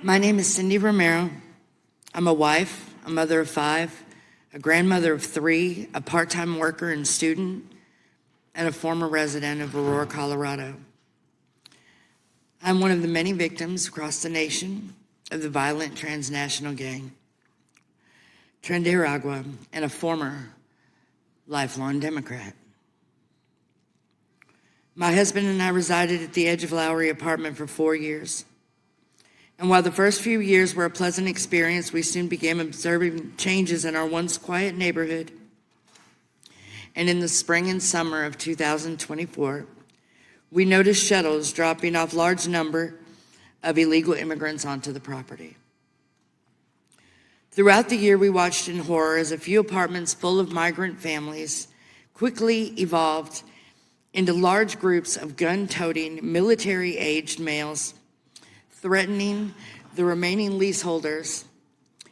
My name is Cindy Romero. I'm a wife, a mother of 5, a grandmother of 3, a part-time worker and student, and a former resident of Aurora, Colorado. I'm one of the many victims across the nation of the violent transnational gang, Tren Aragua, and a former lifelong Democrat. My husband and I resided at the Edge of Lowry apartment for 4 years. And while the first few years were a pleasant experience, we soon began observing changes in our once quiet neighborhood. And in the spring and summer of 2024, we noticed shuttles dropping off large number of illegal immigrants onto the property. Throughout the year, we watched in horror as a few apartments full of migrant families quickly evolved into large groups of gun-toting, military-aged males, threatening the remaining leaseholders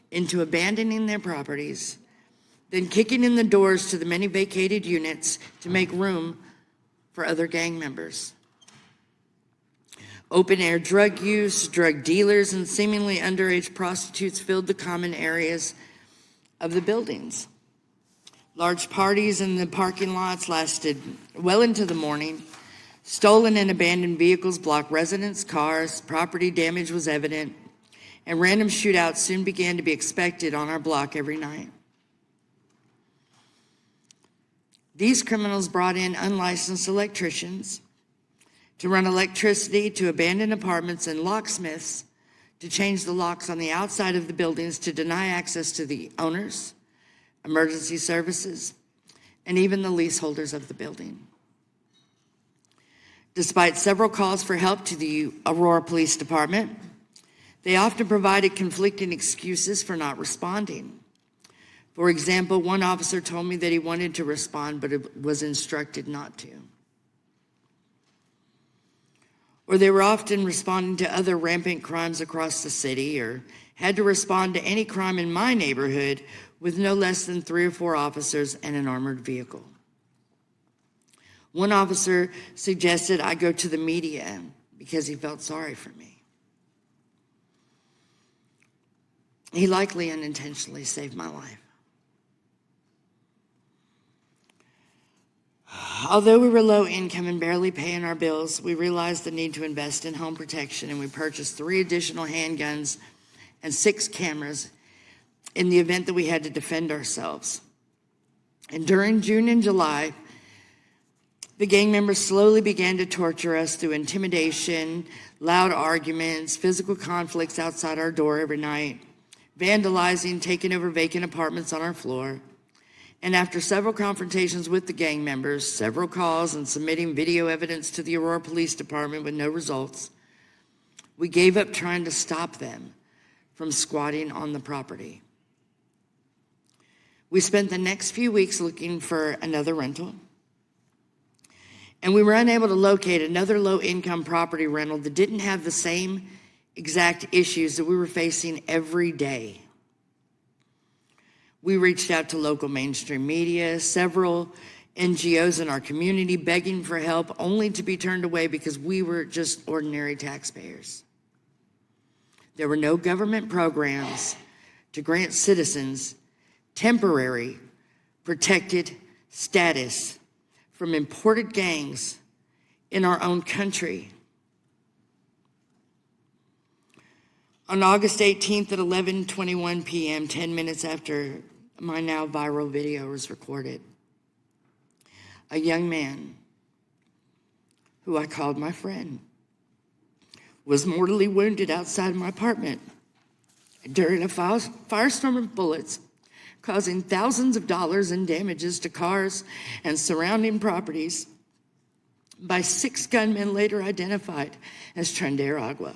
into abandoning their properties, then kicking in the doors to the many vacated units to make room for other gang members. Open-air drug use, drug dealers, and seemingly underage prostitutes filled the common areas of the buildings. Large parties in the parking lots lasted well into the morning. Stolen and abandoned vehicles blocked residents' cars, property damage was evident, and random shootouts soon began to be expected on our block every night. These criminals brought in unlicensed electricians to run electricity to abandoned apartments and locksmiths to change the locks on the outside of the buildings to deny access to the owners, emergency services, and even the leaseholders of the building. Despite several calls for help to the Aurora Police Department, they often provided conflicting excuses for not responding. For example, one officer told me that he wanted to respond, but was instructed not to. Or they were often responding to other rampant crimes across the city, or had to respond to any crime in my neighborhood with no less than 3 or 4 officers and an armored vehicle. One officer suggested I go to the media because he felt sorry for me. He likely unintentionally saved my life. Although we were low income and barely paying our bills, we realized the need to invest in home protection, and we purchased 3 additional handguns and 6 cameras in the event that we had to defend ourselves. And during June and July, the gang members slowly began to torture us through intimidation, loud arguments, physical conflicts outside our door every night, vandalizing, taking over vacant apartments on our floor. And after several confrontations with the gang members, several calls, and submitting video evidence to the Aurora Police Department with no results, we gave up trying to stop them from squatting on the property. We spent the next few weeks looking for another rental, and we were unable to locate another low-income property rental that didn't have the same exact issues that we were facing every day. We reached out to local mainstream media, several NGOs in our community, begging for help, only to be turned away because we were just ordinary taxpayers. There were no government programs to grant citizens temporary protected status from imported gangs in our own country. On August 18th at 11:21 p.m., 10 minutes after my now viral video was recorded, a young man who I called my friend was mortally wounded outside my apartment during a firestorm of bullets, causing thousands of dollars in damages to cars and surrounding properties by 6 gunmen later identified as Tren Aragua.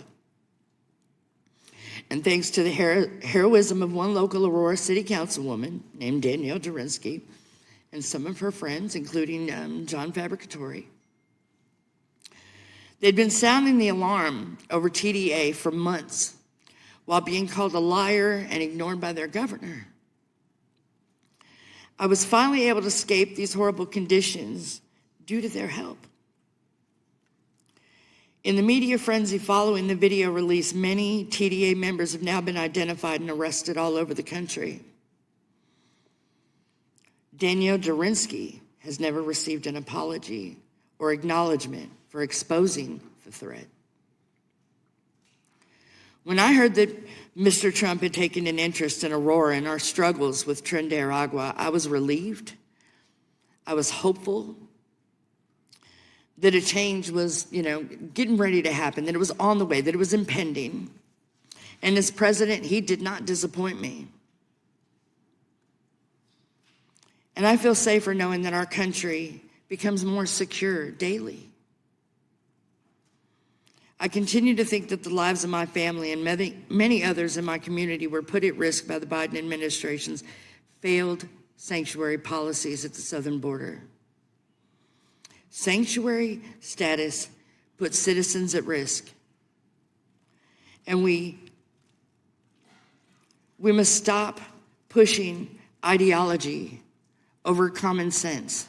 And thanks to the heroism of one local Aurora City Councilwoman named Danielle Durinsky and some of her friends, including John Fabricatori, they'd been sounding the alarm over TDA for months while being called a liar and ignored by their governor. I was finally able to escape these horrible conditions due to their help. In the media frenzy following the video release, many TDA members have now been identified and arrested all over the country. Danielle Durinsky has never received an apology or acknowledgement for exposing the threat. When I heard that Mr. Trump had taken an interest in Aurora and our struggles with Tren de Aragua, I was relieved. I was hopeful that a change was, getting ready to happen, that it was on the way, that it was impending. And as president, he did not disappoint me. And I feel safer knowing that our country becomes more secure daily. I continue to think that the lives of my family and many others in my community were put at risk by the Biden administration's failed sanctuary policies at the southern border. Sanctuary status puts citizens at risk. And we must stop pushing ideology over common sense.